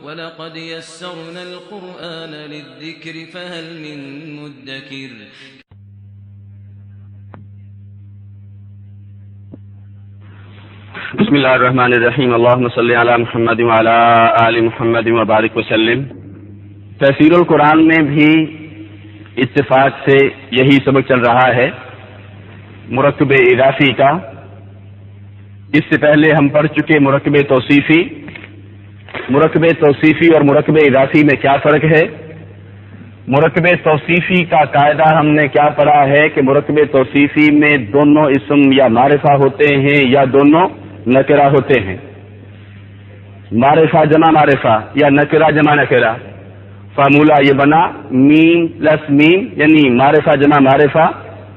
وَلَقَدْ يَسَّرْنَا الْقُرْآنَ لِلذِّكْرِ فَهَلْ مِن مُّدَّكِرٍ بسم اللہ الرحمن الرحیم اللہم صلی علی محمد وعلی آل محمد وبارک وسلم۔ تفسیر القرآن میں بھی اتفاق سے یہی سبق چل رہا ہے مرکب اضافی کا۔ اس سے پہلے ہم پڑھ چکے مرکب توصیفی۔ مرکب توصیفی اور مرکب اضافی میں کیا فرق ہے؟ مرکب توصیفی کا قاعدہ ہم نے کیا پڑھا ہے کہ مرکب توصیفی میں دونوں اسم یا معرفہ ہوتے ہیں یا دونوں نکرہ ہوتے ہیں۔ معرفہ جمع معرفہ یا نکرہ جمع نکرہ، فارمولہ یہ بنا میم پلس میم یعنی معرفہ جمع معرفہ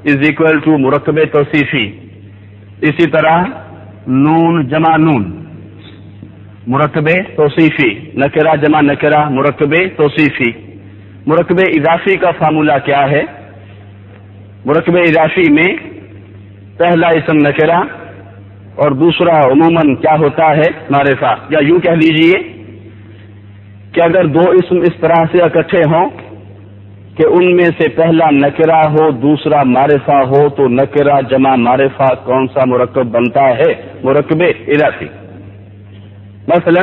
از اکول ٹو مرکب توصیفی۔ اسی طرح نون جمع نون مرکب توصیفی، نکرہ جمع نکرہ مرکب توصیفی۔ مرکب اضافی کا فارمولہ کیا ہے؟ مرکب اضافی میں پہلا اسم نکرہ اور دوسرا عموماً کیا ہوتا ہے؟ معرفہ، یا یوں کہہ لیجئے کہ اگر دو اسم اس طرح سے اکٹھے ہوں کہ ان میں سے پہلا نکرہ ہو دوسرا معرفہ ہو تو نکرہ جمع معرفہ کون سا مرکب بنتا ہے؟ مرکب اضافی۔ مثلا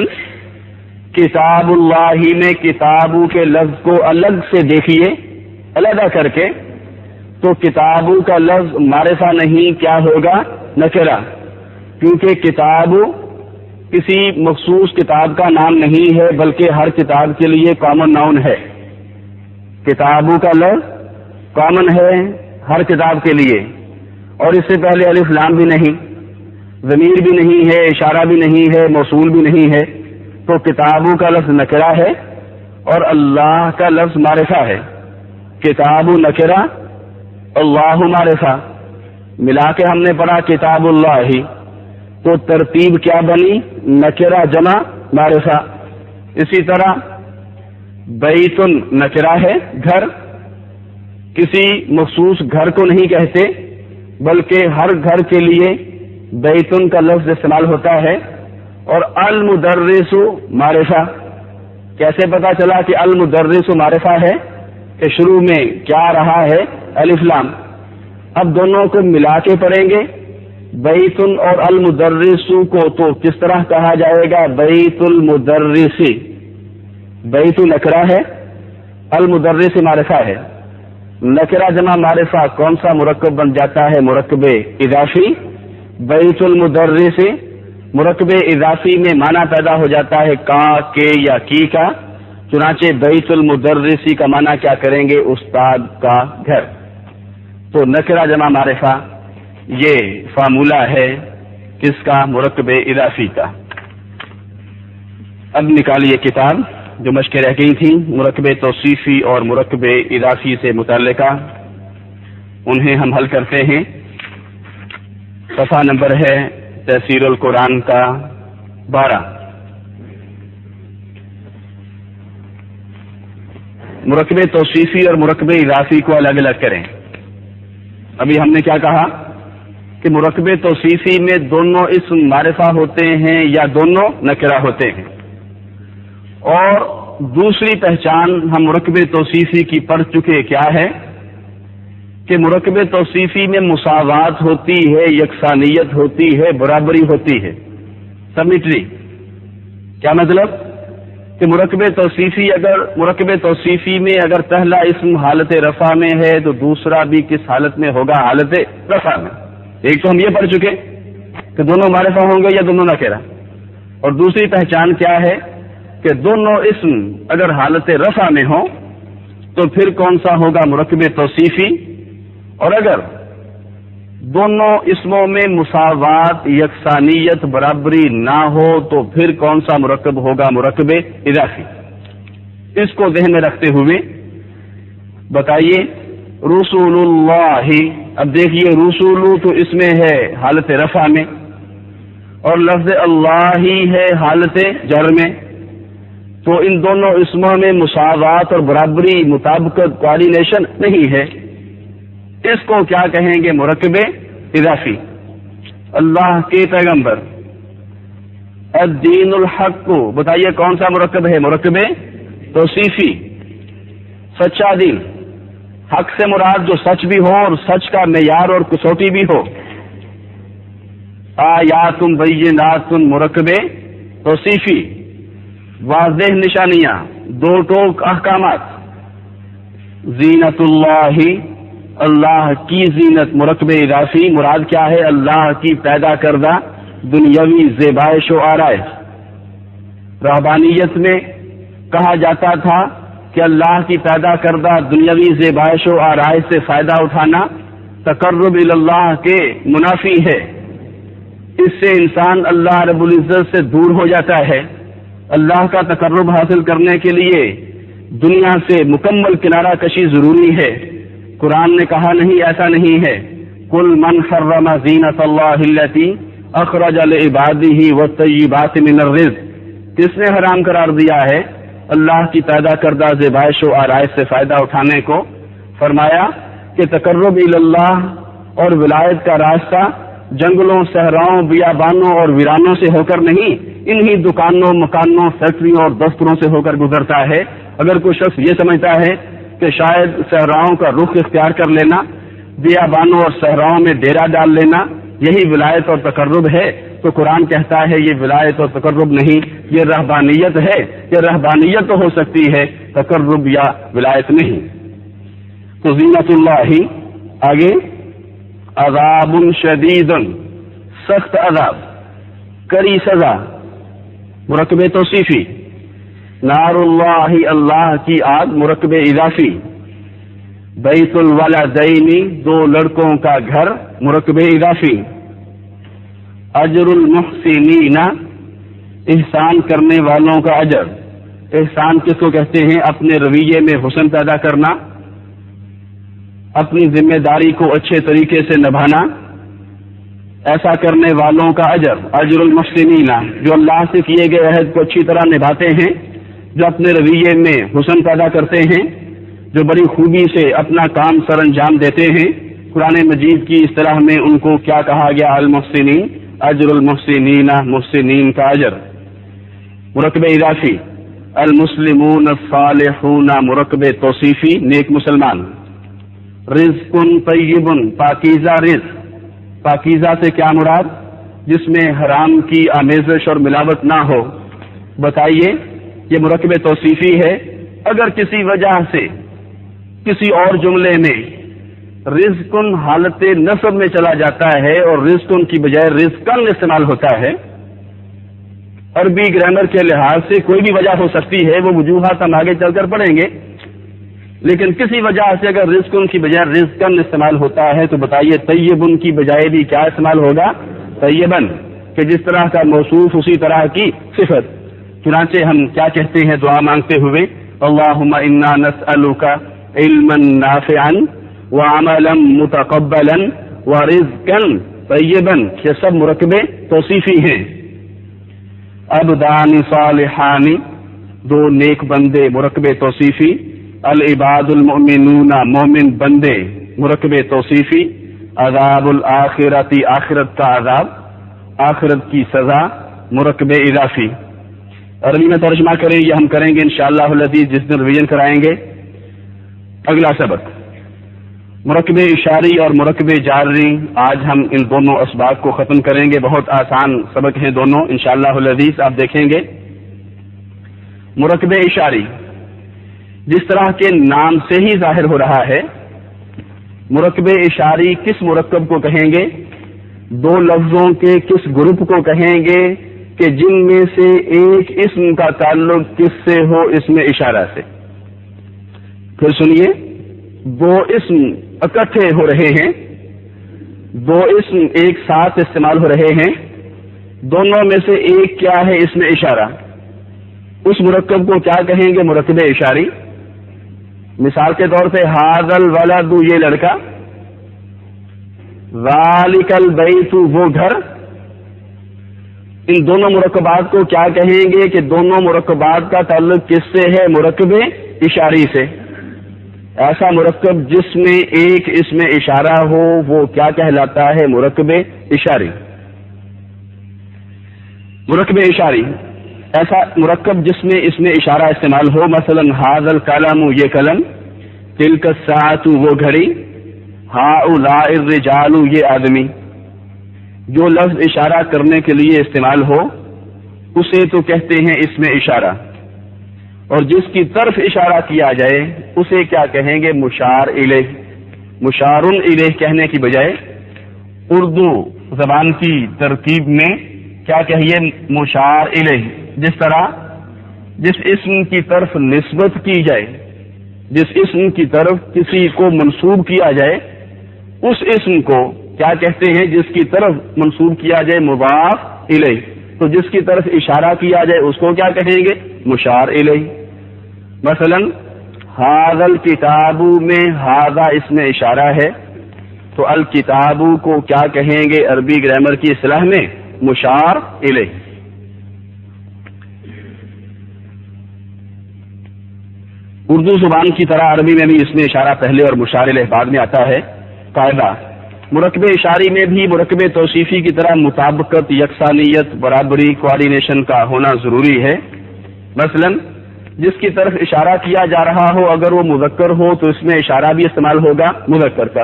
کتاب اللہ میں کتابوں کے لفظ کو الگ سے دیکھیے، علیحدہ کر کے، تو کتابوں کا لفظ معرفہ نہیں، کیا ہوگا؟ نکرہ، کیونکہ کتاب کسی مخصوص کتاب کا نام نہیں ہے بلکہ ہر کتاب کے لیے کامن ناؤن ہے۔ کتابوں کا لفظ کامن ہے ہر کتاب کے لیے، اور اس سے پہلے الف لام بھی نہیں، ضمیر بھی نہیں ہے، اشارہ بھی نہیں ہے، موصول بھی نہیں ہے، تو کتابوں کا لفظ نکرہ ہے اور اللہ کا لفظ معرفہ ہے۔ کتاب نکرہ اللہ معرفہ، ملا کے ہم نے پڑھا کتاب اللہ، تو ترتیب کیا بنی؟ نکرہ جمع معرفہ۔ اسی طرح بیت نکرہ ہے، گھر، کسی مخصوص گھر کو نہیں کہتے بلکہ ہر گھر کے لیے بیتن کا لفظ استعمال ہوتا ہے۔ اور المدرس معرفہ، کیسے پتا چلا کہ المدرس معرفہ ہے؟ کہ شروع میں کیا رہا ہے؟ الف لام۔ اب دونوں کو ملا کے پڑھیں گے، بیتن اور المدرس کو تو کس طرح کہا جائے گا؟ بیت المدرسی۔ بیت نکرہ ہے، المدرس معرفہ ہے، نکرہ جمع معرفہ کون سا مرکب بن جاتا ہے؟ مرکب اضافی۔ بیت المدرس مرکب اضافی میں معنی پیدا ہو جاتا ہے کا، کے یا کی کا، چنانچہ بیت المدرسی کا معنی کیا کریں گے؟ استاد کا گھر۔ تو نکرہ جمع معرفہ یہ فارمولہ ہے کس کا؟ مرکب اضافی کا۔ اب نکالیے کتاب جو مشقیں رہ گئی تھیں مرکب توصیفی اور مرکب اضافی سے متعلقہ، انہیں ہم حل کرتے ہیں۔ صفحہ نمبر ہے تفسیر القرآن کا 12۔ مرکب توصیفی اور مرکب اضافی کو الگ الگ کریں۔ ابھی ہم نے کیا کہا کہ مرکب توصیفی میں دونوں اسم معرفہ ہوتے ہیں یا دونوں نکرہ ہوتے ہیں، اور دوسری پہچان ہم مرکب توصیفی کی پڑھ چکے کیا ہے کہ مرکب توصیفی میں مساوات ہوتی ہے، یکسانیت ہوتی ہے، برابری ہوتی ہے، سمیٹری۔ کیا مطلب؟ کہ مرکب توصیفی میں اگر پہلا اسم حالت رفع میں ہے تو دوسرا بھی کس حالت میں ہوگا؟ حالت رفع میں۔ ایک تو ہم یہ پڑھ چکے کہ دونوں معرفہ ہوں گے یا دونوں نکرہ، اور دوسری پہچان کیا ہے کہ دونوں اسم اگر حالت رفع میں ہوں تو پھر کون سا ہوگا؟ مرکب توصیفی، اور اگر دونوں اسموں میں مساوات، یکسانیت، برابری نہ ہو تو پھر کون سا مرکب ہوگا؟ مرکب اضافی۔ اس کو ذہن میں رکھتے ہوئے بتائیے رسول اللہ، اب دیکھیے رسول تو اس میں ہے حالت رفع میں، اور لفظ اللہ ہی ہے حالت جر میں، تو ان دونوں اسموں میں مساوات اور برابری، مطابقت، کوآرڈینیشن نہیں ہے۔ اس کو کیا کہیں گے؟ مرکب اضافی۔ اللہ کے پیغمبر الدین الحق کو بتائیے کون سا مرکب ہے؟ مرکب توصیفی، سچا دین۔ حق سے مراد جو سچ بھی ہو اور سچ کا معیار اور کسوٹی بھی ہو۔ آیات بینات مرکب توصیفی، واضح نشانیاں، دو ٹوک احکامات۔ زینت اللہ، اللہ کی زینت مرکب اضافی، مراد کیا ہے؟ اللہ کی پیدا کردہ دنیاوی زیبائش و آرائش۔ رہبانیت میں کہا جاتا تھا کہ اللہ کی پیدا کردہ دنیاوی زیبائش و آرائش سے فائدہ اٹھانا تقرب اللہ کے منافی ہے، اس سے انسان اللہ رب العزت سے دور ہو جاتا ہے۔ اللہ کا تقرب حاصل کرنے کے لیے دنیا سے مکمل کنارہ کشی ضروری ہے۔ قرآن نے کہا نہیں، ایسا نہیں ہے۔ قل من حرم زینت اللہ التی اخرج لعبادہ والطیبات من الرزق، کس نے حرام قرار دیا ہے اللہ کی پیدا کردہ زیبائش و آرائش سے فائدہ اٹھانے کو؟ فرمایا کہ تقرب اللہ اور ولایت کا راستہ جنگلوں، صحراؤں، بیابانوں اور ویرانوں سے ہو کر نہیں، انہی دکانوں، مکانوں، فیکٹریوں اور دفتروں سے ہو کر گزرتا ہے۔ اگر کوئی شخص یہ سمجھتا ہے کہ شاید صحراؤں کا رخ اختیار کر لینا، بیابانوں اور صحراؤں میں ڈیرا ڈال لینا یہی ولایت اور تقرب ہے، تو قرآن کہتا ہے یہ ولایت اور تقرب نہیں، یہ رہبانیت ہے۔ یہ رہبانیت تو ہو سکتی ہے، تقرب یا ولایت نہیں۔ تو زینت اللہ آگے عذاب شدید، سخت عذاب، کڑی سزا، مرکب توصیفی۔ نار اللہ، اللہ کی آگ، مرکب اضافی۔ بیت الولدین، دو لڑکوں کا گھر، مرکب اضافی۔ اجر المحسنین، احسان کرنے والوں کا اجر۔ احسان کس کو کہتے ہیں؟ اپنے رویے میں حسن پیدا کرنا، اپنی ذمہ داری کو اچھے طریقے سے نبھانا، ایسا کرنے والوں کا اجر۔ اجر المحسنین، جو اللہ سے کیے گئے عہد کو اچھی طرح نبھاتے ہیں، جو اپنے رویے میں حسن پیدا کرتے ہیں، جو بڑی خوبی سے اپنا کام سر انجام دیتے ہیں۔ قرآن مجید کی اصطلاح میں ان کو کیا کہا گیا؟ المحسنین، اجر المحسنین، محسنین کا اجر۔ مرکب اضافی المسلمون الصالحون، مرکب توصیفی، نیک مسلمان۔ رزق طیب، پاکیزہ رزق۔ پاکیزہ سے کیا مراد؟ جس میں حرام کی آمیزش اور ملاوٹ نہ ہو۔ بتائیے یہ مرکب توصیفی ہے۔ اگر کسی وجہ سے کسی اور جملے میں رزقن حالت نصب میں چلا جاتا ہے اور رزقن کی بجائے رزقن استعمال ہوتا ہے، عربی گرامر کے لحاظ سے کوئی بھی وجہ ہو سکتی ہے، وہ وجوہات ہم آگے چل کر پڑھیں گے، لیکن کسی وجہ سے اگر رزقن کی بجائے رزقن استعمال ہوتا ہے تو بتائیے طیبن کی بجائے بھی کیا استعمال ہوگا؟ طیبن، کہ جس طرح کا موصوف اسی طرح کی صفت۔ چنانچہ ہم کیا کہتے ہیں دعا مانگتے ہوئے؟ اللہم انا نسألک علما نافعا وعملا متقبلا ورزقا طیبا، یہ سب مرکب توصیفی ہیں۔ عبدان صالحان، دو نیک بندے، مرکب توصیفی۔ العباد المؤمنون، مومن بندے، مرکب توصیفی۔ عذاب الآخرت، آخرت کا عذاب، آخرت کی سزا، مرکب اضافی۔ عربی میں ترجمہ کریں، یہ ہم کریں گے انشاءاللہ العزیز جس دن ریویژن کرائیں گے۔ اگلا سبق مرکب اشاری اور مرکب جاری، آج ہم ان دونوں اسباق کو ختم کریں گے۔ بہت آسان سبق ہیں دونوں انشاءاللہ العزیز، آپ دیکھیں گے۔ مرکب اشاری جس طرح کے نام سے ہی ظاہر ہو رہا ہے، مرکب اشاری کس مرکب کو کہیں گے؟ دو لفظوں کے کس گروپ کو کہیں گے کہ جن میں سے ایک اسم کا تعلق کس سے ہو؟ اسم اشارہ سے۔ پھر سنیے، دو اسم اکٹھے ہو رہے ہیں، دو اسم ایک ساتھ استعمال ہو رہے ہیں، دونوں میں سے ایک کیا ہے؟ اسم اشارہ۔ اس مرکب کو کیا کہیں گے؟ مرکب اشاری۔ مثال کے طور پہ ھذا الولد، یہ لڑکا، ذالک البیت، وہ گھر۔ ان دونوں مرکبات کو کیا کہیں گے کہ دونوں مرکبات کا تعلق کس سے ہے؟ مرکب اشاری سے۔ ایسا مرکب جس میں ایک اسم اشارہ ہو وہ کیا کہلاتا ہے؟ مرکب اشاری۔ مرکب اشاری ایسا مرکب جس میں اس میں اشارہ استعمال ہو، مثلا ھذا القلم یہ قلم، تلک الساعۃ وہ گھڑی، ھؤلاء الرجال یہ آدمی. جو لفظ اشارہ کرنے کے لیے استعمال ہو اسے تو کہتے ہیں اس میں اشارہ، اور جس کی طرف اشارہ کیا جائے اسے کیا کہیں گے؟ مشار الیہ. مشار الیہ کہنے کی بجائے اردو زبان کی ترکیب میں کیا کہیے؟ مشار الیہ. جس طرح جس اسم کی طرف نسبت کی جائے، جس اسم کی طرف کسی کو منسوب کیا جائے اس اسم کو کیا کہتے ہیں؟ جس کی طرف منسوب کیا جائے مضاف الیہ. تو جس کی طرف اشارہ کیا جائے اس کو کیا کہیں گے؟ مشار الیہ. مثلا ھذا الکتاب میں ھذا اس میں اشارہ ہے تو الکتاب کو کیا کہیں گے عربی گرامر کی اصطلاح میں؟ مشار الیہ. اردو زبان کی طرح عربی میں بھی اس میں اشارہ پہلے اور مشار الیہ بعد میں آتا ہے. قاعدہ مرکب اشاری میں بھی مرکب توصیفی کی طرح مطابقت، یکسانیت، برابری، کوآرڈینیشن کا ہونا ضروری ہے. مثلا جس کی طرف اشارہ کیا جا رہا ہو اگر وہ مذکر ہو تو اس میں اشارہ بھی استعمال ہوگا مذکر کا،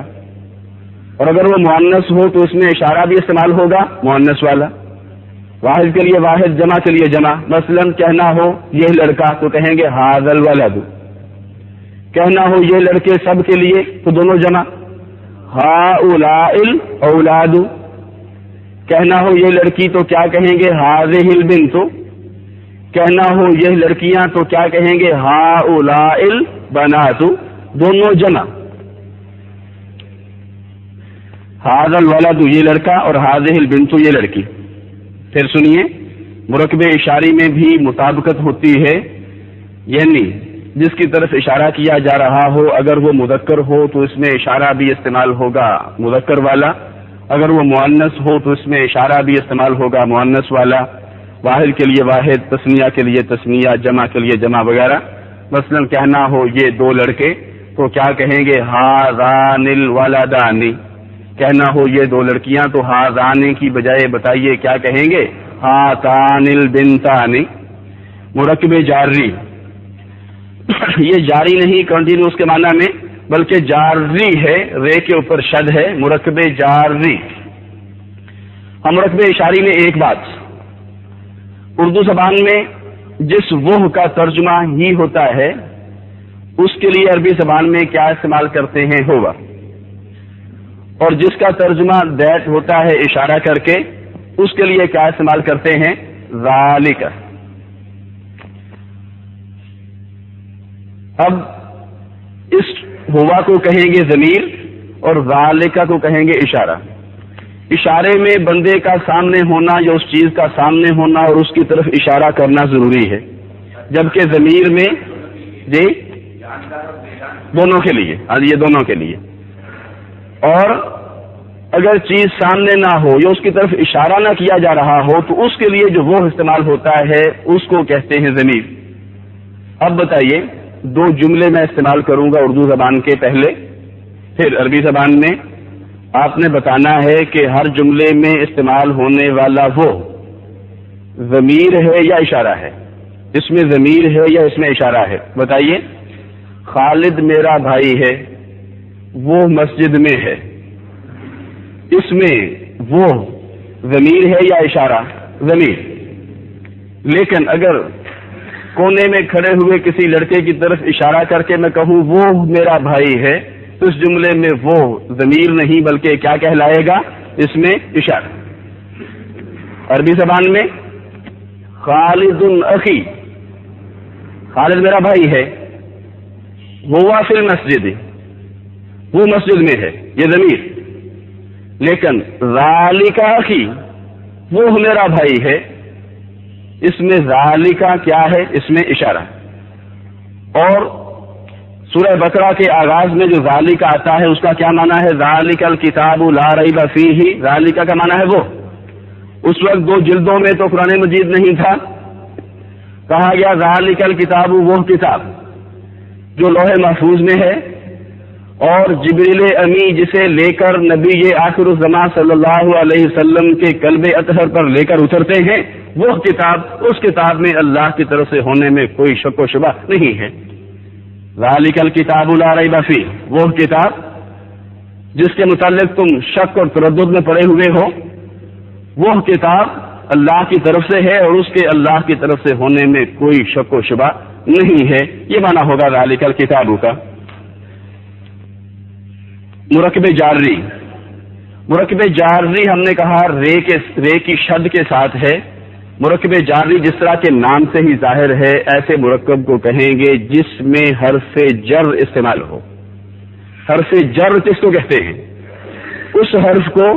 اور اگر وہ مؤنث ہو تو اس میں اشارہ بھی استعمال ہوگا مؤنث والا. واحد کے لیے واحد، جمع کے لیے جمع. مثلا کہنا ہو یہ لڑکا تو کہیں گے ھذا الولد. کہنا ہو یہ لڑکے سب کے لیے تو دونوں جمع ھؤلاء الاولاد. کہنا ہو یہ لڑکی تو کیا کہیں گے؟ ھذہ البنت. کہنا ہو یہ لڑکیاں تو کیا کہیں گے؟ ھؤلاء البنات. دونوں جمع. ھذا الولد یہ لڑکا اور ھذہ البنت یہ لڑکی. پھر سنیے، مرکب اشاری میں بھی مطابقت ہوتی ہے، یعنی جس کی طرف اشارہ کیا جا رہا ہو اگر وہ مذکر ہو تو اس میں اشارہ بھی استعمال ہوگا مذکر والا، اگر وہ مؤنث ہو تو اس میں اشارہ بھی استعمال ہوگا مؤنث والا. واحد کے لیے واحد، تثنیہ کے لیے تثنیہ، جمع کے لیے جمع وغیرہ. مثلا کہنا ہو یہ دو لڑکے تو کیا کہیں گے؟ ھذان الولدان. کہنا ہو یہ دو لڑکیاں تو ھذان کی بجائے بتائیے کیا کہیں گے؟ ھاتان البنتان. مرکب جاری یہ جاری نہیں کنٹینیوس کے معنی میں بلکہ جاری ہے، رے کے اوپر شد ہے. مرکب جاری. ہم مرکب اشاری میں ایک بات، اردو زبان میں جس وہ کا ترجمہ ہی ہوتا ہے اس کے لیے عربی زبان میں کیا استعمال کرتے ہیں؟ ہوگا. اور جس کا ترجمہ دیٹ ہوتا ہے اشارہ کر کے اس کے لیے کیا استعمال کرتے ہیں؟ ذالک. اب اس ہوا کو کہیں گے ضمیر اور ذالکہ کو کہیں گے اشارہ. اشارے میں بندے کا سامنے ہونا یا اس چیز کا سامنے ہونا اور اس کی طرف اشارہ کرنا ضروری ہے، جبکہ ضمیر میں جی دونوں کے لیے، یہ دونوں کے لیے. اور اگر چیز سامنے نہ ہو یا اس کی طرف اشارہ نہ کیا جا رہا ہو تو اس کے لیے جو وہ استعمال ہوتا ہے اس کو کہتے ہیں ضمیر. اب بتائیے، دو جملے میں استعمال کروں گا اردو زبان کے پہلے، پھر عربی زبان میں. آپ نے بتانا ہے کہ ہر جملے میں استعمال ہونے والا وہ ضمیر ہے یا اشارہ ہے، اس میں ضمیر ہے یا اس میں اشارہ ہے. بتائیے. خالد میرا بھائی ہے، وہ مسجد میں ہے، اس میں وہ ضمیر ہے یا اشارہ؟ ضمیر. لیکن اگر کونے میں کھڑے ہوئے کسی لڑکے کی طرف اشارہ کر کے میں کہوں وہ میرا بھائی ہے تو اس جملے میں وہ ضمیر نہیں بلکہ کیا کہلائے گا؟ اس میں اشارہ. عربی زبان میں خالد اخی، خالد میرا بھائی ہے، ہوا فی المسجد، وہ مسجد میں ہے، یہ ضمیر. لیکن ذالک اخی، وہ میرا بھائی ہے، اس میں ذالکہ کیا ہے؟ اس میں اشارہ. اور سورہ بقرہ کے آغاز میں جو ذالکہ آتا ہے اس کا کیا معنی ہے؟ ذالک الکتاب لا ریب فیہ. ذالکہ کا معنی ہے وہ. اس وقت 2 جلدوں میں تو قرآن مجید نہیں تھا، کہا گیا ذالک الکتاب، وہ کتاب جو لوح محفوظ میں ہے اور جبریل امی جسے لے کر نبی آخر الزمان صلی اللہ علیہ وسلم کے قلب اطہر پر لے کر اترتے ہیں وہ کتاب، اس کتاب میں اللہ کی طرف سے ہونے میں کوئی شک و شبہ نہیں ہے. ذالک الکتاب لا ریب فیہ، وہ کتاب جس کے متعلق تم شک اور تردد میں پڑے ہوئے ہو، وہ کتاب اللہ کی طرف سے ہے اور اس کے اللہ کی طرف سے ہونے میں کوئی شک و شبہ نہیں ہے. یہ معنی ہوگا ذالک الکتاب کا. مرکب جاری، مرکب جاری ہم نے کہا رے کی شد کے ساتھ ہے. مرکب جاری جس طرح کے نام سے ہی ظاہر ہے ایسے مرکب کو کہیں گے جس میں حرف جر استعمال ہو. حرف جر کس کو کہتے ہیں؟ اس حرف کو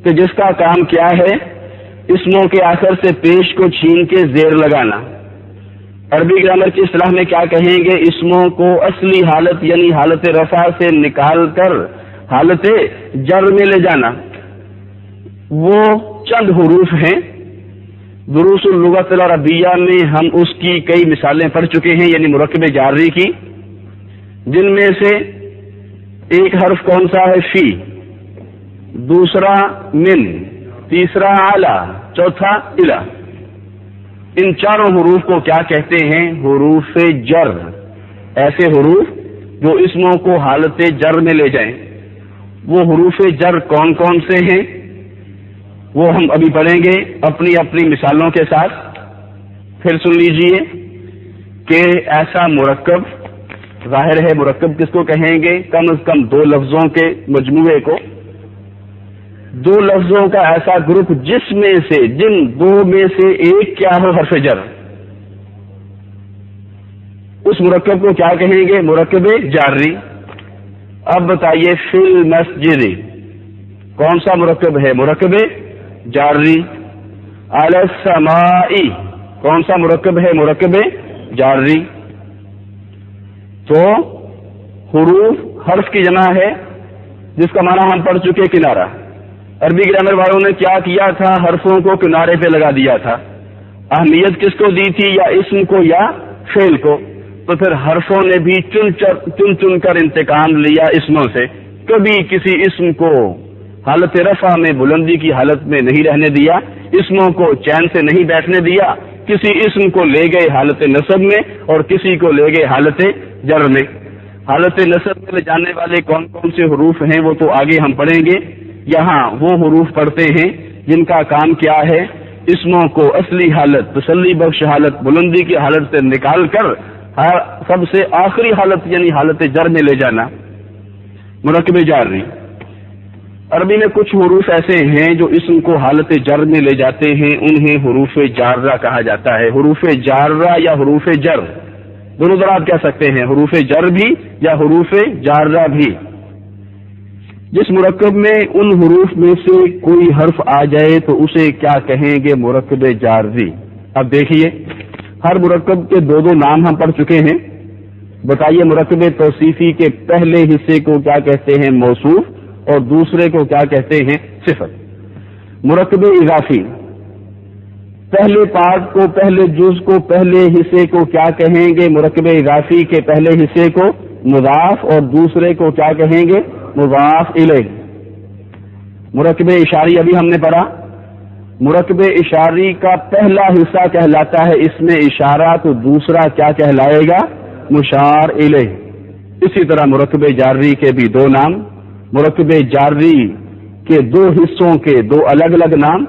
کہ جس کا کام کیا ہے اسموں کے آخر سے پیش کو چھین کے زیر لگانا. عربی گرامر کی اصطلاح میں کیا کہیں گے؟ اسموں کو اصلی حالت یعنی حالت رفع سے نکال کر حالت جر میں لے جانا. وہ چند حروف ہیں، دروس اللغت العربیہ میں ہم اس کی کئی مثالیں پڑھ چکے ہیں، یعنی مرکب جاری کی، جن میں سے ایک حرف کون سا ہے؟ فی، دوسرا من، تیسرا اعلی، چوتھا الا. ان چاروں حروف کو کیا کہتے ہیں؟ حروف جر. ایسے حروف جو اسموں کو حالت جر میں لے جائیں. وہ حروف جر کون کون سے ہیں وہ ہم ابھی پڑھیں گے اپنی اپنی مثالوں کے ساتھ. پھر سن لیجئے کہ ایسا مرکب، ظاہر ہے مرکب کس کو کہیں گے؟ کم از کم دو لفظوں کے مجموعے کو، دو لفظوں کا ایسا گروپ جس میں سے جن دو میں سے ایک کیا ہو حرف جر. اس مرکب کو کیا کہیں گے؟ مرکب جاری. اب بتائیے فی المسجد کون سا مرکب ہے؟ مرکب جاری. علی السماء کون سا مرکب ہے؟ مرکب جاری. تو حروف حرف کی جمع ہے جس کا معنی ہم پڑھ چکے کنارہ. عربی گرامر والوں نے کیا کیا تھا؟ حرفوں کو کنارے پہ لگا دیا تھا. اہمیت کس کو دی تھی؟ یا اسم کو یا فعل کو. تو پھر حرفوں نے بھی چن کر انتقام لیا اسموں سے. کبھی کسی اسم کو حالت رفع میں بلندی کی حالت میں نہیں رہنے دیا، اسموں کو چین سے نہیں بیٹھنے دیا. کسی اسم کو لے گئے حالت نصب میں اور کسی کو لے گئے حالت جر میں. حالت نصب میں لے جانے والے کون کون سے حروف ہیں وہ تو آگے ہم پڑھیں گے. یہاں وہ حروف پڑھتے ہیں جن کا کام کیا ہے؟ اسموں کو اصلی حالت، تسلی بخش حالت، بلندی کی حالت سے نکال کر سب سے آخری حالت یعنی حالت جر میں لے جانا. مرکب جاری. عربی میں کچھ حروف ایسے ہیں جو اسم کو حالت جر میں لے جاتے ہیں، انہیں حروف جارہ کہا جاتا ہے. حروف جارہ یا حروف جر دونوں طرح آپ کہہ سکتے ہیں، حروف جر بھی یا حروف جارہ بھی. جس مرکب میں ان حروف میں سے کوئی حرف آ جائے تو اسے کیا کہیں گے؟ مرکب جاری. اب دیکھیے ہر مرکب کے دو دو نام ہم پڑھ چکے ہیں. بتائیے مرکب توصیفی کے پہلے حصے کو کیا کہتے ہیں؟ موصوف، اور دوسرے کو کیا کہتے ہیں؟ صفت. مرکب اضافی پہلے پارٹ کو، پہلے جز کو، پہلے حصے کو کیا کہیں گے؟ مرکب اضافی کے پہلے حصے کو مضاف اور دوسرے کو کیا کہیں گے؟ مضاف الیہ. مرکب اشاری ابھی ہم نے پڑھا. مرکب اشاری کا پہلا حصہ کہلاتا ہے اس میں اشارہ، تو دوسرا کیا کہلائے گا؟ مشار الیہ. اسی طرح مرکب جاری کے بھی دو نام، مرکب جاری کے دو حصوں کے دو الگ الگ نام.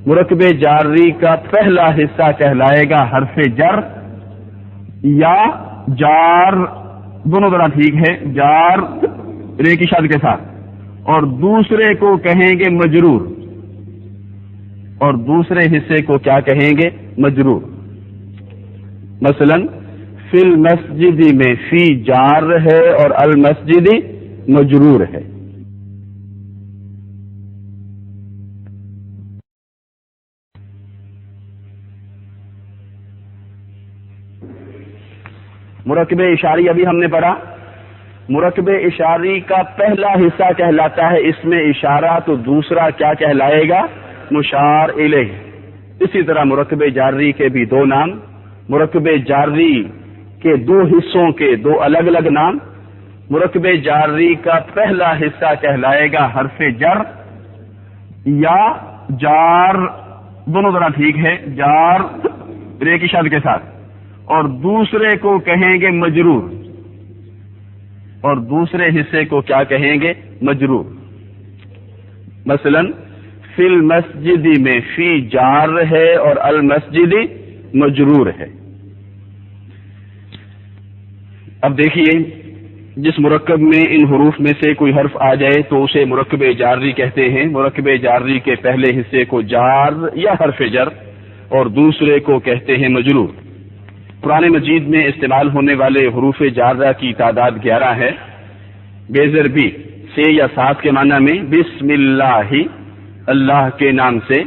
مرکب جاری کا پہلا حصہ کہلائے گا حرف جر یا جار، دونوں طرح ٹھیک ہے، جار رے کی شد کے ساتھ، اور دوسرے کو کہیں گے مجرور، اور دوسرے حصے کو کیا کہیں گے؟ مجرور. مثلا فی المسجد میں فی جار ہے اور المسجد مجرور ہے. مرکب اشاری ابھی ہم نے پڑھا. مرکب اشاری کا پہلا حصہ کہلاتا ہے اس میں اشارہ، تو دوسرا کیا کہلائے گا؟ مشار الیہ. اسی طرح مرکب جاری کے بھی دو نام، مرکب جاری کے دو حصوں کے دو الگ الگ نام. مرکب جاری کا پہلا حصہ کہلائے گا حرف جر یا جار، دونوں طرح ٹھیک ہے، جار رے کی شد کے ساتھ، اور دوسرے کو کہیں گے مجرور، اور دوسرے حصے کو کیا کہیں گے؟ مجرور۔ مثلا فی المسجد میں فی جار ہے اور المسجد مجرور ہے۔ اب دیکھیے، جس مرکب میں ان حروف میں سے کوئی حرف آ جائے تو اسے مرکب جاری کہتے ہیں۔ مرکب جاری کے پہلے حصے کو جار یا حرف جر اور دوسرے کو کہتے ہیں مجرور۔ قرآن مجید میں استعمال ہونے والے حروف جارہ کی تعداد 11 ہے۔ بےزر بی سے یا ساتھ کے معنی میں بسم اللہ، اللہ کے نام سے۔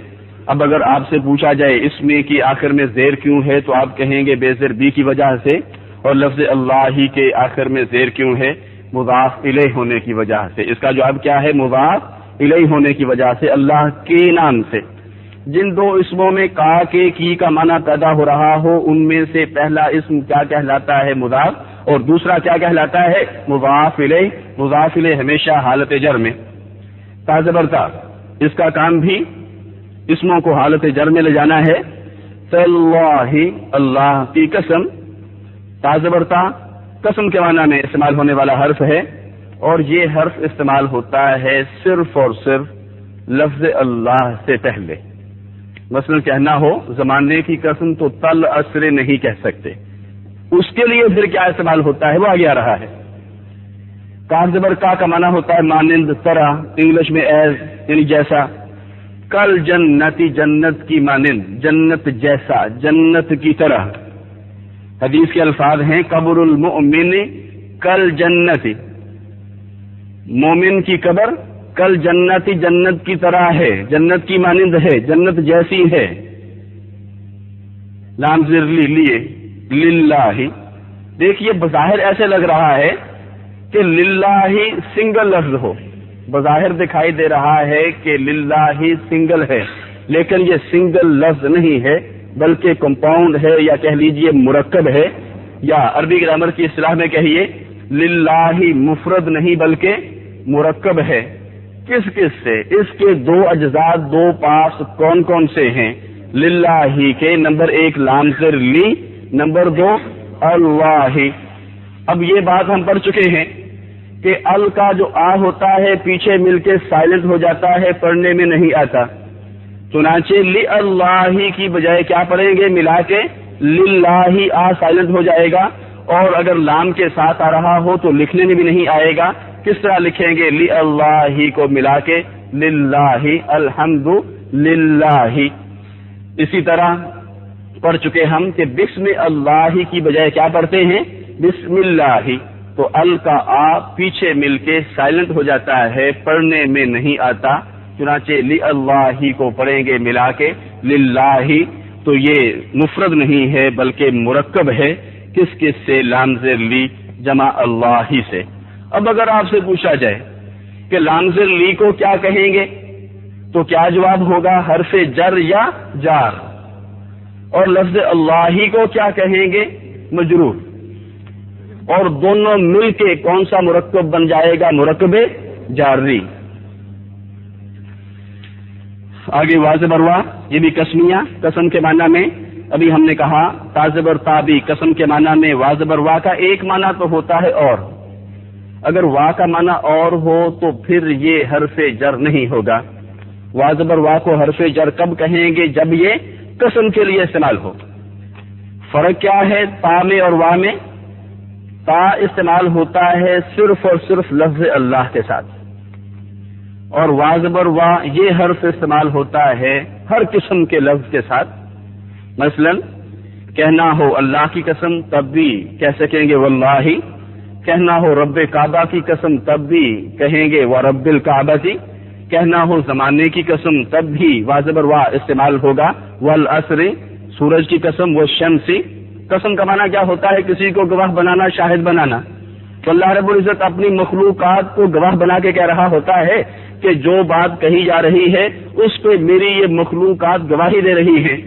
اب اگر آپ سے پوچھا جائے اس میں کی آخر میں زیر کیوں ہے تو آپ کہیں گے بےزر بی کی وجہ سے، اور لفظ اللہ ہی کے آخر میں زیر کیوں ہے؟ مضاف الیہ ہونے کی وجہ سے۔ اس کا جواب کیا ہے؟ مضاف الیہ ہونے کی وجہ سے، اللہ کے نام سے۔ جن دو اسموں میں کا کے کی کا معنی پیدا ہو رہا ہو ان میں سے پہلا اسم کیا کہلاتا ہے؟ مضاف، اور دوسرا کیا کہلاتا ہے؟ مضاف الیہ۔ مضاف الیہ ہمیشہ حالت جر میں۔ تا زبر تا، اس کا کام بھی اسموں کو حالت جر میں لے جانا ہے۔ تاللہ، اللہ کی قسم۔ تا زبر تا قسم کے معنی میں استعمال ہونے والا حرف ہے، اور یہ حرف استعمال ہوتا ہے صرف اور صرف لفظ اللہ سے پہلے۔ مثلا کہنا ہو زمانے کی قسم تو تل عصر نہیں کہہ سکتے، اس کے لیے پھر کیا استعمال ہوتا ہے وہ آگے آ رہا ہے۔ کاف زبر کا معنی ہوتا ہے مانند، طرح، انگلش میں ایز یعنی جیسا۔ کل جنتی، جنت کی مانند، جنت جیسا، جنت کی طرح۔ حدیث کے الفاظ ہیں قبر المؤمن کل جنتی، مومن کی قبر کل جنتی، جنت کی طرح ہے، جنت کی مانند ہے، جنت جیسی ہے۔ لام زر لیے للہ، دیکھیے بظاہر ایسے لگ رہا ہے کہ للہ سنگل لفظ ہو، بظاہر دکھائی دے رہا ہے کہ للہ سنگل ہے، لیکن یہ سنگل لفظ نہیں ہے بلکہ کمپاؤنڈ ہے، یا کہہ لیجئے مرکب ہے، یا عربی گرامر کی اصطلاح میں کہیے للہ مفرد نہیں بلکہ مرکب ہے۔ کس کس سے؟ اس کے دو اجزاء، دو پارٹس کون کون سے ہیں؟ للہ کے نمبر 1 لام زر لی، نمبر 2 اللہ۔ اب یہ بات ہم پڑھ چکے ہیں کہ ال کا جو آ ہوتا ہے پیچھے مل کے سائلنٹ ہو جاتا ہے، پڑھنے میں نہیں آتا، چنانچہ لی اللہ کی بجائے کیا پڑھیں گے؟ ملا کے للہ، آ سائلنٹ ہو جائے گا، اور اگر لام کے ساتھ آ رہا ہو تو لکھنے میں بھی نہیں آئے گا۔ کس طرح لکھیں گے؟ لی اللہ کو ملا کے للہ، الحمد للہ۔ اسی طرح پڑھ چکے ہم کہ بسم اللہ کی بجائے کیا پڑھتے ہیں؟ بسم اللہ، تو ال کا آ پیچھے مل کے سائلنٹ ہو جاتا ہے، پڑھنے میں نہیں آتا، چنانچہ لی اللہ کو پڑھیں گے ملا کے للہ۔ تو یہ مفرد نہیں ہے بلکہ مرکب ہے، کس کس سے؟ لام زر لی جمع اللہ سے۔ اب اگر آپ سے پوچھا جائے کہ لام زر لی کو کیا کہیں گے تو کیا جواب ہوگا؟ حرف جر یا جار۔ اور لفظ اللہ کو کیا کہیں گے؟ مجرور۔ اور دونوں مل کے کون سا مرکب بن جائے گا؟ مرکب جاری۔ آگے واضح بروا، یہ بھی قسمیہ، قسم کے معنی میں ابھی ہم نے کہا تازبر تابی، قسم کے معنی میں واضح بروا کا ایک معنی تو ہوتا ہے اور، اگر وا کا معنی اور ہو تو پھر یہ حرف جر نہیں ہوگا۔ واضح بروا کو حرف جر کب کہیں گے؟ جب یہ قسم کے لیے استعمال ہو۔ فرق کیا ہے تا میں اور وا میں؟ تا استعمال ہوتا ہے صرف اور صرف لفظ اللہ کے ساتھ، اور وا زبر وا یہ حرف استعمال ہوتا ہے ہر قسم کے لفظ کے ساتھ۔ مثلا کہنا ہو اللہ کی قسم تب بھی کہہ سکیں گے واللہ، کہنا ہو رب کعبہ کی قسم تب بھی کہیں گے ورب الکعبہ، کہنا ہو زمانے کی قسم تب بھی وا زبر وا استعمال ہوگا والعصر، سورج کی قسم والشمس۔ قسم کا معنی کیا ہوتا ہے؟ کسی کو گواہ بنانا، شاہد بنانا۔ تو اللہ رب العزت اپنی مخلوقات کو گواہ بنا کے کہہ رہا ہوتا ہے کہ جو بات کہی جا رہی ہے اس پہ میری یہ مخلوقات گواہی دے رہی ہیں۔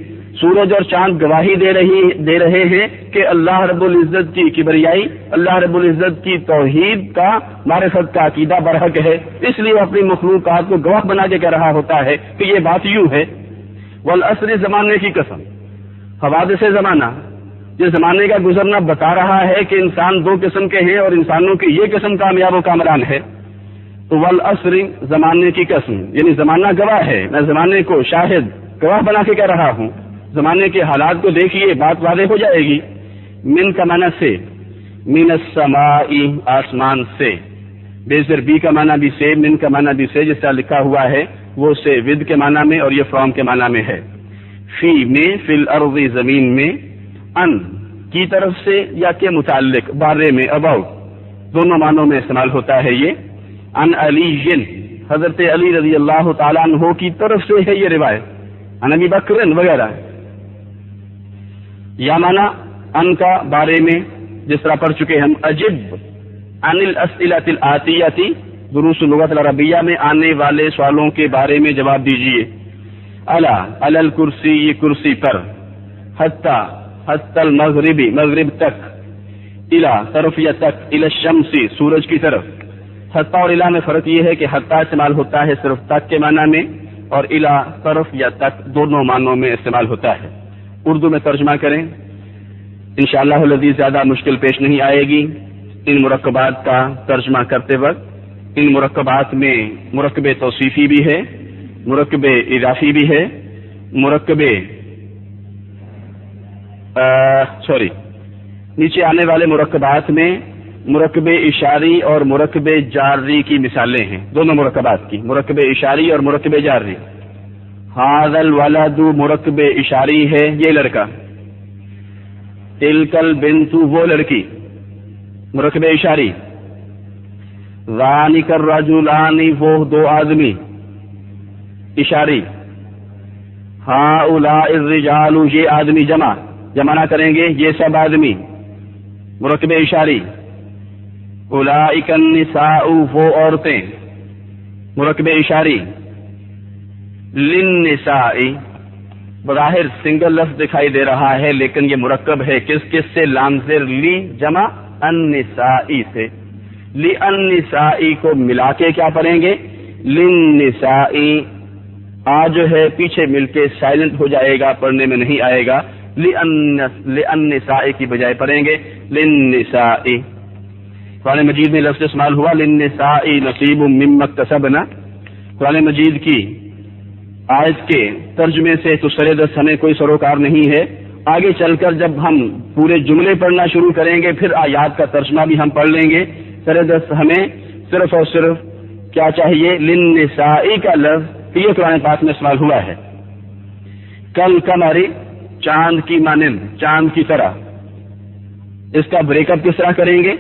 سورج اور چاند گواہی دے رہے ہیں کہ اللہ رب العزت کی کبریائی، اللہ رب العزت کی توحید کا، معرفت کا عقیدہ برحق ہے، اس لیے وہ اپنی مخلوقات کو گواہ بنا کے کہہ رہا ہوتا ہے کہ یہ بات یوں ہے۔ والعصر زمانے کی قسم، حوادث زمانہ، جس زمانے کا گزرنا بتا رہا ہے کہ انسان دو قسم کے ہیں اور انسانوں کی یہ قسم کامیاب و کامران ہے، تو والعصر زمانے کی قسم، یعنی زمانہ گواہ ہے، میں زمانے کو شاہد گواہ بنا کے کہہ رہا ہوں، زمانے کے حالات کو دیکھیے، بات واضح ہو جائے گی۔ من کا معنی سے، من السماء آسمان سے، بیزر بی کا معنی بھی سے، من کا معنی بھی سے، جس طرح لکھا ہوا ہے وہ سے ود کے معنی میں اور یہ فرام کے معنی میں ہے۔ فی میں، فی الارض زمین میں، ان کی طرف سے یا کے متعلق، بارے میں، اباؤٹ، دونوں معنوں میں استعمال ہوتا ہے یہ۔ ان علی، حضرت علی رضی اللہ تعالیٰ عنہ کی طرف سے ہے یہ روایت، ان ابی بکر وغیرہ، یا معنی ان کا بارے میں، جس طرح پڑھ چکے ہم، اجب عن الاسئلۃ الآتیۃ، دروس اللغۃ العربیہ میں آنے والے سوالوں کے بارے میں جواب دیجیے۔ علی الکرسی، یہ کرسی پر، حتی، حتی المغربی، مغرب تک، الی طرف یا تک، الی الشمس، سورج کی طرف۔ حتی اور الی میں فرق یہ ہے کہ حتی استعمال ہوتا ہے صرف تک کے معنی میں، اور الی طرف یا تک دونوں معنوں میں استعمال ہوتا ہے۔ اردو میں ترجمہ کریں، انشاءاللہ الذی زیادہ مشکل پیش نہیں آئے گی ان مرکبات کا ترجمہ کرتے وقت۔ ان مرکبات میں مرکب توصیفی بھی ہے، مرکب اضافی بھی ہے، مرکب نیچے آنے والے مرکبات میں مرکب اشاری اور مرکب جاری کی مثالیں ہیں، دونوں مرکبات کی، مرکب اشاری اور مرکب جاری۔ ھذا الولد مرکب اشاری ہے، یہ لڑکا۔ تلک البنت وہ لڑکی، مرکب اشاری۔ ذالک الرجلان وہ دو آدمی، اشاری۔ ہؤلاء الرجال یہ آدمی، جمع نہ کریں گے، یہ سب آدمی، مرکب اشاری۔ اولئک النساء وہ عورتیں، مرکب اشاری۔ للنساء بظاہر سنگل لفظ دکھائی دے رہا ہے لیکن یہ مرکب ہے، کس کس سے؟ لامزر لی جمع النساء سے۔ للنساء کو ملا کے کیا پڑھیں گے؟ للنساء۔ آ جو ہے پیچھے مل کے سائلنٹ ہو جائے گا، پڑھنے میں نہیں آئے گا، للنساء کی بجائے پڑھیں گے للنساء۔ قرآن مجید میں لفظ استعمال ہوا للنساء نصیب مما اکتسبنا۔ قرآن مجید کی آیت کے ترجمے سے تو سر دست ہمیں کوئی سروکار نہیں ہے، آگے چل کر جب ہم پورے جملے پڑھنا شروع کریں گے پھر آیات کا ترجمہ بھی ہم پڑھ لیں گے۔ سر دست ہمیں صرف اور صرف کیا چاہیے؟ للنساء کا لفظ یہ قرآن پاک میں استعمال ہوا ہے۔ کل قمری چاند کی مانند، چاند کی طرح، اس کا بریک اپ کس طرح کریں گے؟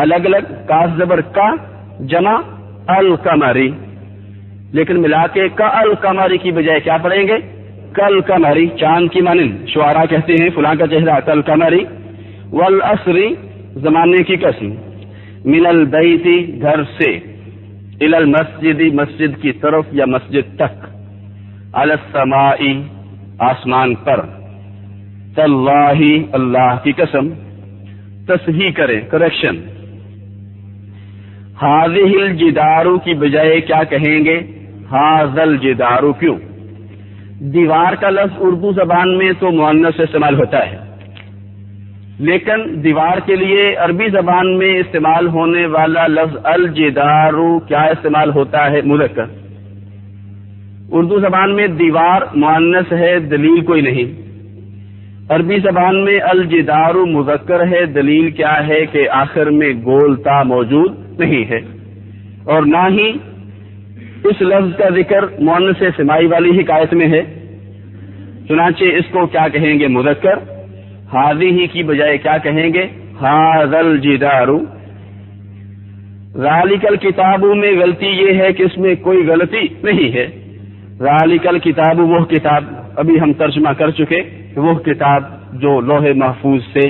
الگ الگ، کاف زبر کا جمع القمری، لیکن ملا کے کا القمری کی بجائے کیا پڑھیں گے؟ کل قمری، چاند کی مانند۔ شعراء کہتے ہیں فلاں کا چہرہ کل قمری۔ والعصر زمانے کی قسم۔ من البیت گھر سے، الی المسجد مسجد کی طرف یا مسجد تک، علی السماء آسمان پر، تاللہ اللہ کی قسم، تصحیح کریں کریکشن۔ ھذہ الجدار کی بجائے کیا کہیں گے؟ ھذا الجدار، کیوں؟ دیوار کا لفظ اردو زبان میں تو مؤنث سے استعمال ہوتا ہے، لیکن دیوار کے لیے عربی زبان میں استعمال ہونے والا لفظ الجدار کیا استعمال ہوتا ہے؟ مذکر۔ اردو زبان میں دیوار مؤنث ہے، دلیل کوئی نہیں۔ عربی زبان میں الجدار مذکر ہے، دلیل کیا ہے کہ آخر میں گول تا موجود نہیں ہے، اور نہ ہی اس لفظ کا ذکر مؤنث سماعی والی حکایت میں ہے، چنانچہ اس کو کیا کہیں گے؟ مذکر۔ ھذہ کی بجائے کیا کہیں گے؟ ھذا الجدار۔ ذالک الکتاب میں غلطی یہ ہے کہ اس میں کوئی غلطی نہیں ہے۔ ذالک الکتاب وہ کتاب، ابھی ہم ترجمہ کر چکے کہ وہ کتاب جو لوح محفوظ سے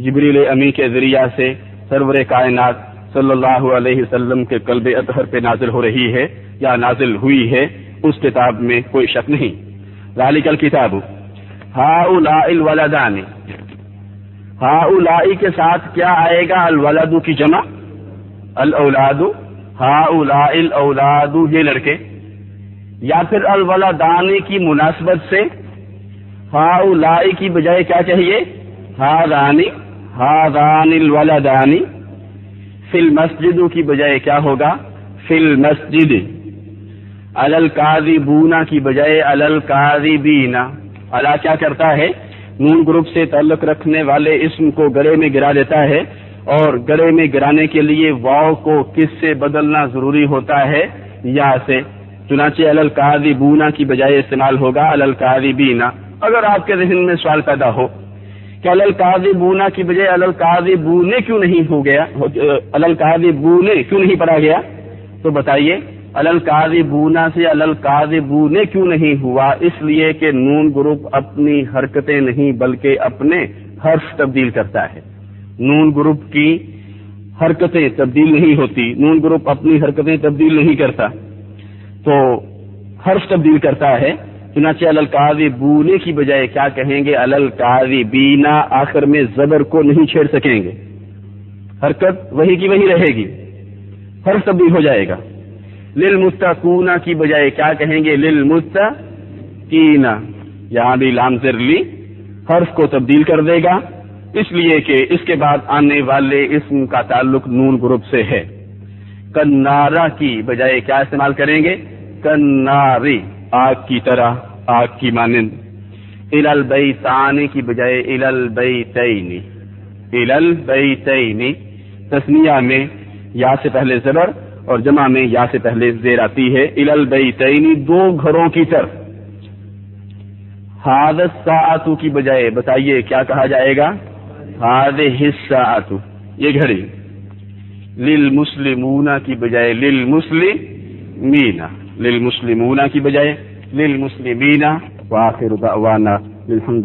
جبریل امی کے ذریعہ سے سرور کائنات صلی اللہ علیہ وسلم کے قلب اطہر پہ نازل ہو رہی ہے یا نازل ہوئی ہے، اس کتاب میں کوئی شک نہیں۔ ذالک الکتاب۔ ہؤلاء الولدان، ہؤلاء کے ساتھ کیا آئے گا؟ الولد کی جمع الاولاد۔ ہؤلاء الاولاد یہ لڑکے، یا پھر الولدانی کی مناسبت سے ہاؤلائی کی بجائے کیا چاہیے؟ ہاذانی الولدانی. فی المسجد کی بجائے کیا ہوگا؟ فی المسجد. علی الکاذبون کی بجائے علی الکاذبین. علی کیا کرتا ہے؟ نون گروپ سے تعلق رکھنے والے اسم کو گرے میں گرا دیتا ہے، اور گرے میں گرانے کے لیے واو کو کس سے بدلنا ضروری ہوتا ہے؟ یا سے. چنانچہ علی الکاذبون کی بجائے استعمال ہوگا علی الکاذبین. اگر آپ کے ذہن میں سوال پیدا ہو کہ علی الکاذبون کی بجائے علی الکاذبون کیوں نہیں ہو گیا، علی الکاذبون کیوں نہیں پڑھا گیا، تو بتائیے علی الکاذبون سے علی الکاذبون کیوں نہیں ہوا؟ اس لیے کہ نون گروپ اپنی حرکتیں نہیں بلکہ اپنے حرف تبدیل کرتا ہے. نون گروپ کی حرکتیں تبدیل نہیں ہوتی، نون گروپ اپنی حرکتیں تبدیل نہیں کرتا، تو حرف تبدیل کرتا ہے. چنانچہ علی الکاذبون کی بجائے کیا کہیں گے؟ علی الکاذبین. آخر میں زبر کو نہیں چھیڑ سکیں گے، حرکت وہی کی وہی رہے گی، حرف تبدیل ہو جائے گا. للمتقون کی بجائے کیا کہیں گے؟ للمتقین. یہاں بھی لام زر لی حرف کو تبدیل کر دے گا، اس لیے کہ اس کے بعد آنے والے اسم کا تعلق نون گروپ سے ہے. کنارا کی بجائے کیا استعمال کریں گے؟ کناری. آگ کی طرح، آگ کی مانند. الی البیتان کی بجائے الی البیتین. الی البیتین. تثنیہ میں یا سے پہلے زبر اور جمع میں یا سے پہلے زیر آتی ہے. الی البیتین، دو گھروں کی طرف. ھذا الساعۃ کی بجائے بتائیے کیا کہا جائے گا؟ ھذہ الساعۃ، یہ گھڑی. للمسلمون کی بجائے للمسلمین. للمسلمون کی بجائے للمسلمین. وآخر دعوانا الحمد